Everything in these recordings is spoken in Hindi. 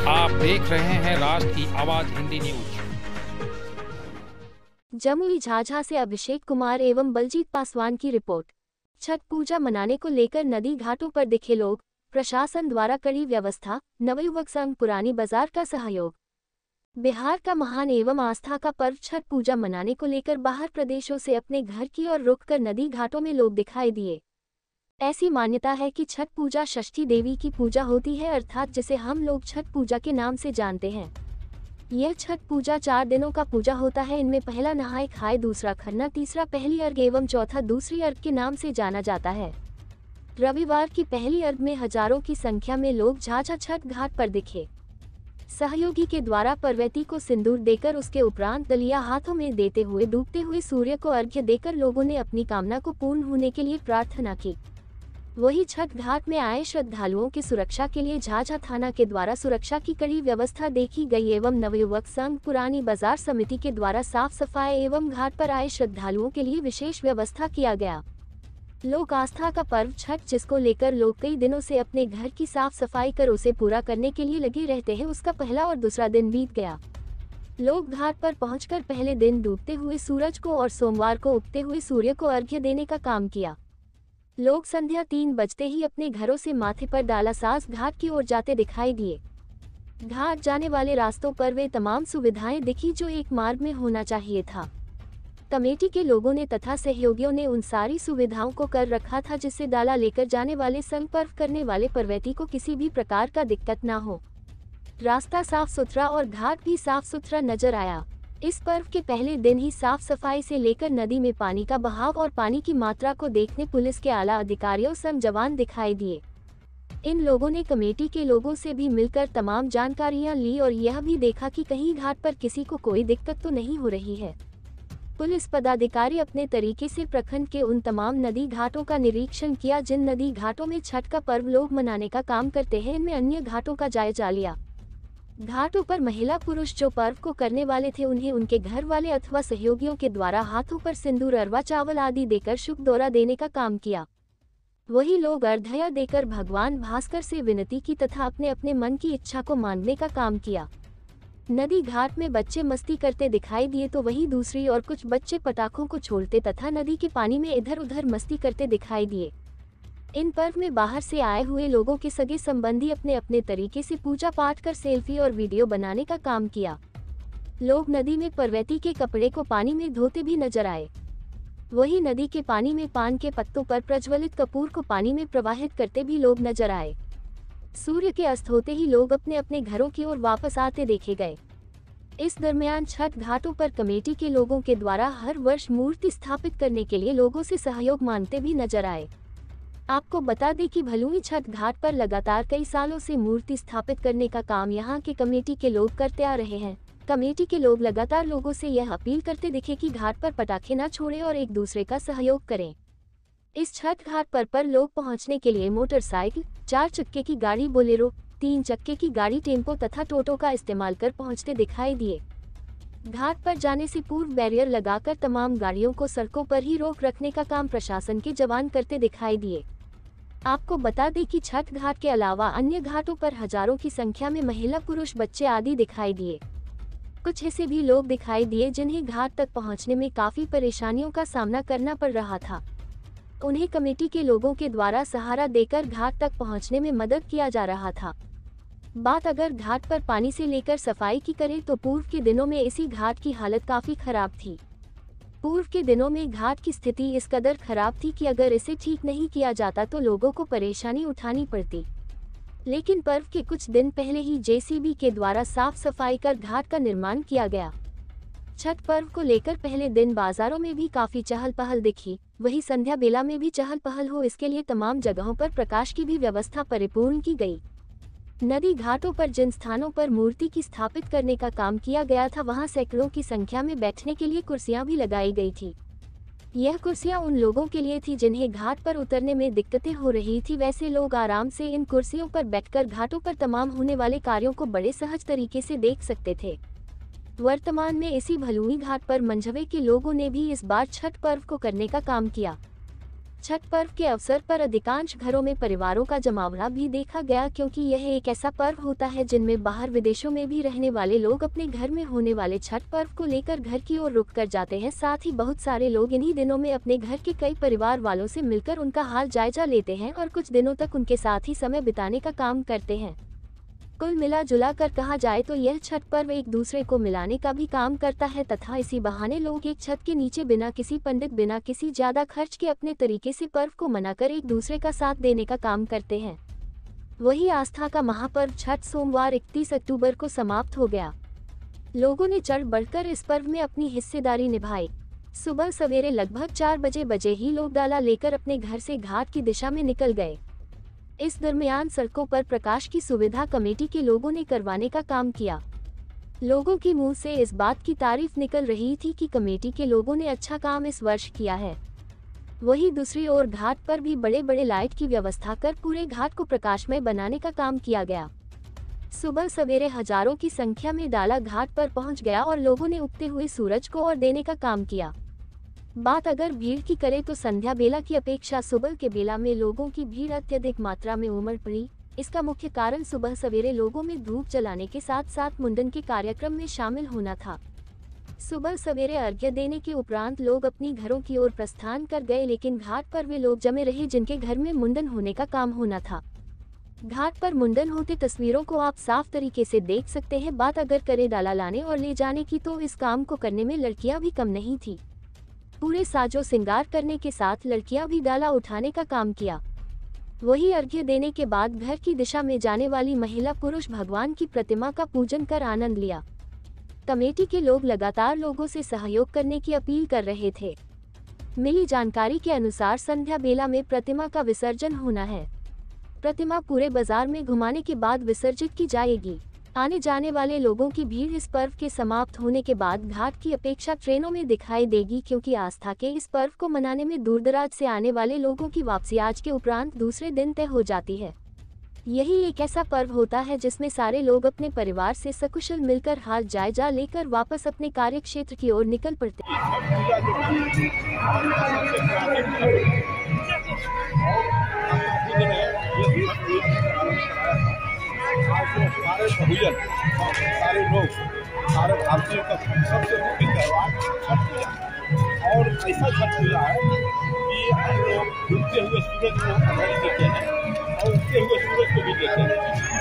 आप देख रहे हैं राष्ट्र की आवाज हिंदी न्यूज। जमुई झाझा से अभिषेक कुमार एवं बलजीत पासवान की रिपोर्ट। छठ पूजा मनाने को लेकर नदी घाटों पर दिखे लोग, प्रशासन द्वारा कड़ी व्यवस्था, नवयुवक संघ पुरानी बाजार का सहयोग। बिहार का महान एवं आस्था का पर्व छठ पूजा मनाने को लेकर बाहर प्रदेशों से अपने घर की ओर रुख कर नदी घाटों में लोग दिखाई दिए। ऐसी मान्यता है कि छठ पूजा षष्ठी देवी की पूजा होती है, अर्थात जिसे हम लोग छठ पूजा के नाम से जानते हैं। यह छठ पूजा 4 दिनों का पूजा होता है। इनमें पहला नहाय खाए, दूसरा खरना, तीसरा पहली अर्घ एवं चौथा दूसरी अर्घ के नाम से जाना जाता है। रविवार की पहली अर्घ में हजारों की संख्या में लोग झाझा छठ घाट पर दिखे। सहयोगी के द्वारा परवैती को सिंदूर देकर उसके उपरांत दलिया हाथों में देते हुए डूबते हुए सूर्य को अर्घ्य देकर लोगों ने अपनी कामना को पूर्ण होने के लिए प्रार्थना की। वही छठ घाट में आए श्रद्धालुओं की सुरक्षा के लिए झाझा थाना के द्वारा सुरक्षा की कड़ी व्यवस्था देखी गई एवं नवयुवक संघ पुरानी बाजार समिति के द्वारा साफ सफाई एवं घाट पर आए श्रद्धालुओं के लिए विशेष व्यवस्था किया गया। लोक आस्था का पर्व छठ, जिसको लेकर लोग कई दिनों से अपने घर की साफ सफाई कर उसे पूरा करने के लिए लगे रहते हैं, उसका पहला और दूसरा दिन बीत गया। लोग घाट पर पहुंचकर पहले दिन डूबते हुए सूरज को और सोमवार को उगते हुए सूर्य को अर्घ्य देने का काम किया। लोग संध्या 3 बजते ही अपने घरों से माथे पर डाला साज घाट की ओर जाते दिखाई दिए। घाट जाने वाले रास्तों पर वे तमाम सुविधाएं दिखी जो एक मार्ग में होना चाहिए था। कमेटी के लोगों ने तथा सहयोगियों ने उन सारी सुविधाओं को कर रखा था जिससे डाला लेकर जाने वाले संग पर्व करने वाले परवैती को किसी भी प्रकार का दिक्कत न हो। रास्ता साफ सुथरा और घाट भी साफ सुथरा नजर आया। इस पर्व के पहले दिन ही साफ सफाई से लेकर नदी में पानी का बहाव और पानी की मात्रा को देखने पुलिस के आला अधिकारियों संग जवान दिखाई दिए। इन लोगों ने कमेटी के लोगों से भी मिलकर तमाम जानकारियां ली और यह भी देखा कि कहीं घाट पर किसी को कोई दिक्कत तो नहीं हो रही है। पुलिस पदाधिकारी अपने तरीके से प्रखंड के उन तमाम नदी घाटों का निरीक्षण किया जिन नदी घाटों में छठ का पर्व लोग मनाने का काम करते हैं। इनमें अन्य घाटों का जायजा लिया। घाटों पर महिला पुरुष जो पर्व को करने वाले थे उन्हें उनके घर वाले अथवा सहयोगियों के द्वारा हाथों पर सिंदूर, अरवा चावल आदि देकर शुभ दौरा देने का काम किया। वही लोग अर्घ्य देकर भगवान भास्कर से विनती की तथा अपने अपने मन की इच्छा को मांगने का काम किया। नदी घाट में बच्चे मस्ती करते दिखाई दिए तो वहीं दूसरी ओर कुछ बच्चे पटाखों को छोड़ते तथा नदी के पानी में इधर उधर मस्ती करते दिखाई दिए। इन पर्व में बाहर से आए हुए लोगों के सगे संबंधी अपने अपने तरीके से पूजा पाठ कर सेल्फी और वीडियो बनाने का काम किया। लोग नदी में परवैती के कपड़े को पानी में धोते भी नजर आए। वही नदी के पानी में पान के पत्तों पर प्रज्वलित कपूर को पानी में प्रवाहित करते भी लोग नजर आए। सूर्य के अस्त होते ही लोग अपने अपने घरों की ओर वापस आते देखे गए। इस दरमियान छठ घाटों पर कमेटी के लोगों के द्वारा हर वर्ष मूर्ति स्थापित करने के लिए लोगों से सहयोग मांगते भी नजर आए। आपको बता दें कि भलुई छठ घाट पर लगातार कई सालों से मूर्ति स्थापित करने का काम यहां के कमेटी के लोग करते आ रहे हैं। कमेटी के लोग लगातार लोगों से यह अपील करते दिखे कि घाट पर पटाखे न छोड़ें और एक दूसरे का सहयोग करें। इस छठ घाट पर लोग पहुंचने के लिए मोटरसाइकिल, 4 चक्के की गाड़ी बोलेरो, 3 चक्के की गाड़ी टेम्पो तथा टोटो का इस्तेमाल कर पहुंचते दिखाई दिए। घाट पर जाने से पूर्व बैरियर लगाकर तमाम गाड़ियों को सड़कों पर ही रोक रखने का काम प्रशासन के जवान करते दिखाई दिए। आपको बता दें कि छठ घाट के अलावा अन्य घाटों पर हजारों की संख्या में महिला, पुरुष, बच्चे आदि दिखाई दिए। कुछ ऐसे भी लोग दिखाई दिए जिन्हें घाट तक पहुंचने में काफी परेशानियों का सामना करना पड़ रहा था। उन्हें कमेटी के लोगों के द्वारा सहारा देकर घाट तक पहुंचने में मदद किया जा रहा था। बात अगर घाट पर पानी से लेकर सफाई की करें तो पूर्व के दिनों में इसी घाट की हालत काफी खराब थी। पूर्व के दिनों में घाट की स्थिति इस कदर खराब थी कि अगर इसे ठीक नहीं किया जाता तो लोगों को परेशानी उठानी पड़ती। लेकिन पर्व के कुछ दिन पहले ही जेसीबी के द्वारा साफ सफाई कर घाट का निर्माण किया गया। छठ पर्व को लेकर पहले दिन बाजारों में भी काफी चहल पहल दिखी। वही संध्या बेला में भी चहल पहल हो, इसके लिए तमाम जगहों पर प्रकाश की भी व्यवस्था परिपूर्ण की गई। नदी घाटों पर जिन स्थानों पर मूर्ति की स्थापित करने का काम किया गया था वहां सैकड़ों की संख्या में बैठने के लिए कुर्सियां भी लगाई गई थी। यह कुर्सियां उन लोगों के लिए थी जिन्हें घाट पर उतरने में दिक्कतें हो रही थी। वैसे लोग आराम से इन कुर्सियों पर बैठकर घाटों पर तमाम होने वाले कार्यों को बड़े सहज तरीके से देख सकते थे। वर्तमान में इसी भलुई घाट पर मंझवे के लोगों ने भी इस बार छठ पर्व को करने का काम किया। छठ पर्व के अवसर पर अधिकांश घरों में परिवारों का जमावड़ा भी देखा गया, क्योंकि यह एक ऐसा पर्व होता है जिनमें बाहर विदेशों में भी रहने वाले लोग अपने घर में होने वाले छठ पर्व को लेकर घर की ओर रुक कर जाते हैं। साथ ही बहुत सारे लोग इन्हीं दिनों में अपने घर के कई परिवार वालों से मिलकर उनका हाल जायजा लेते हैं और कुछ दिनों तक उनके साथ ही समय बिताने का काम करते हैं। कुल मिला जुला कर कहा जाए तो यह छठ पर्व एक दूसरे को मिलाने का भी काम करता है तथा इसी बहाने लोग एक छत के नीचे बिना किसी पंडित, बिना किसी ज्यादा खर्च के अपने तरीके से पर्व को मनाकर एक दूसरे का साथ देने का काम करते हैं। वही आस्था का महापर्व छठ सोमवार 31 अक्टूबर को समाप्त हो गया। लोगों ने चढ़ बढ़कर इस पर्व में अपनी हिस्सेदारी निभाई। सुबह सवेरे लगभग 4 बजे ही लोग डाला लेकर अपने घर से घाट की दिशा में निकल गए। इस दरमियान सड़कों पर प्रकाश की सुविधा कमेटी के लोगों ने करवाने का काम किया। लोगों के मुंह से इस बात की तारीफ निकल रही थी कि कमेटी के लोगों ने अच्छा काम इस वर्ष किया है। वहीं दूसरी ओर घाट पर भी बड़े बड़े लाइट की व्यवस्था कर पूरे घाट को प्रकाशमय बनाने का काम किया गया। सुबह सवेरे हजारों की संख्या में डाला घाट पर पहुंच गया और लोगों ने उगते हुए सूरज को और देने का काम किया। बात अगर भीड़ की करें तो संध्या बेला की अपेक्षा सुबह के बेला में लोगों की भीड़ अत्यधिक मात्रा में उमड़ पड़ी। इसका मुख्य कारण सुबह सवेरे लोगों में धूप जलाने के साथ साथ मुंडन के कार्यक्रम में शामिल होना था। सुबह सवेरे अर्घ्य देने के उपरांत लोग अपनी घरों की ओर प्रस्थान कर गए, लेकिन घाट पर वे लोग जमे रहे जिनके घर में मुंडन होने का काम होना था। घाट पर मुंडन होते तस्वीरों को आप साफ तरीके से देख सकते हैं। बात अगर करें डाला लाने और ले जाने की तो इस काम को करने में लड़कियां भी कम नहीं थी। पूरे साजो श्रृंगार करने के साथ लड़कियां भी डाला उठाने का काम किया। वही अर्घ्य देने के बाद घर की दिशा में जाने वाली महिला पुरुष भगवान की प्रतिमा का पूजन कर आनंद लिया। कमेटी के लोग लगातार लोगों से सहयोग करने की अपील कर रहे थे। मिली जानकारी के अनुसार संध्या बेला में प्रतिमा का विसर्जन होना है। प्रतिमा पूरे बाजार में घुमाने के बाद विसर्जित की जाएगी। आने जाने वाले लोगों की भीड़ इस पर्व के समाप्त होने के बाद घाट की अपेक्षा ट्रेनों में दिखाई देगी, क्योंकि आस्था के इस पर्व को मनाने में दूरदराज से आने वाले लोगों की वापसी आज के उपरांत दूसरे दिन तय हो जाती है। यही एक ऐसा पर्व होता है जिसमें सारे लोग अपने परिवार से सकुशल मिलकर हाल जायजा लेकर वापस अपने कार्यक्षेत्र की ओर निकल पड़ते हैं। सारे बहुजन, सारे लोग, सारे भारतीयों का सबसे मुख्य त्यौहार छठ पूजा और ऐसा छठ पूजा है कि हम लोग डूबते हुए सूरज को अधरी देते हैं और उगते हुए सूरज को भी देते हैं।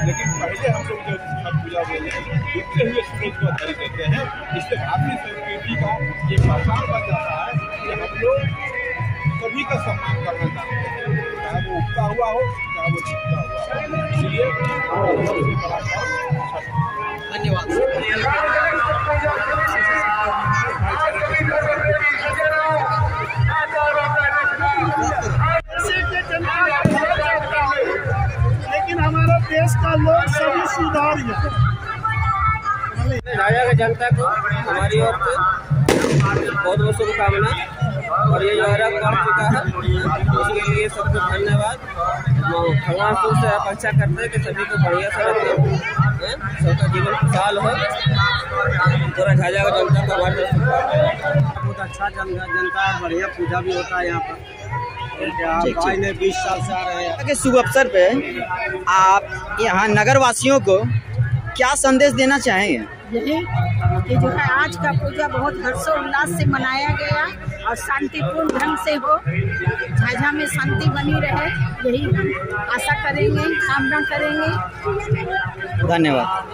लेकिन पहले हम लोग जो छठ पूजा बोले डूबते हुए सूरज को अधरी देते हैं। इससे भारतीय संस्कृति का ये पहचान बन जाता है कि हम लोग सभी का सम्मान करना चाहते हैं, चाहे वो उगता हुआ हो चाहे वो डूबता हुआ हो। इसलिए धन्यवाद। लेकिन हमारा देश का लोग सभी सुधारिए। राजा की जनता को हमारी ओर से बहुत बहुत शुभकामना और ये जो अर्घ पड़ चुका है उसके लिए सबको धन्यवाद। भगवान से अपेक्षा करते हैं कि सभी को बढ़िया से रखें, सबका जीवन खुशहाल हो। पूरा झाझा का जनता को हमारे बहुत अच्छा जनता है, बढ़िया पूजा भी होता है यहाँ पर। भाई ने 20 साल से आ रहे हैं। के शुभ अवसर पे आप यहाँ नगर वासियों को क्या संदेश देना चाहेंगे? यही कि जो है आज का पूजा बहुत हर्षोल्लास से मनाया गया और शांतिपूर्ण ढंग से हो, झाझा में शांति बनी रहे, यही आशा करेंगे, कामना करेंगे। धन्यवाद।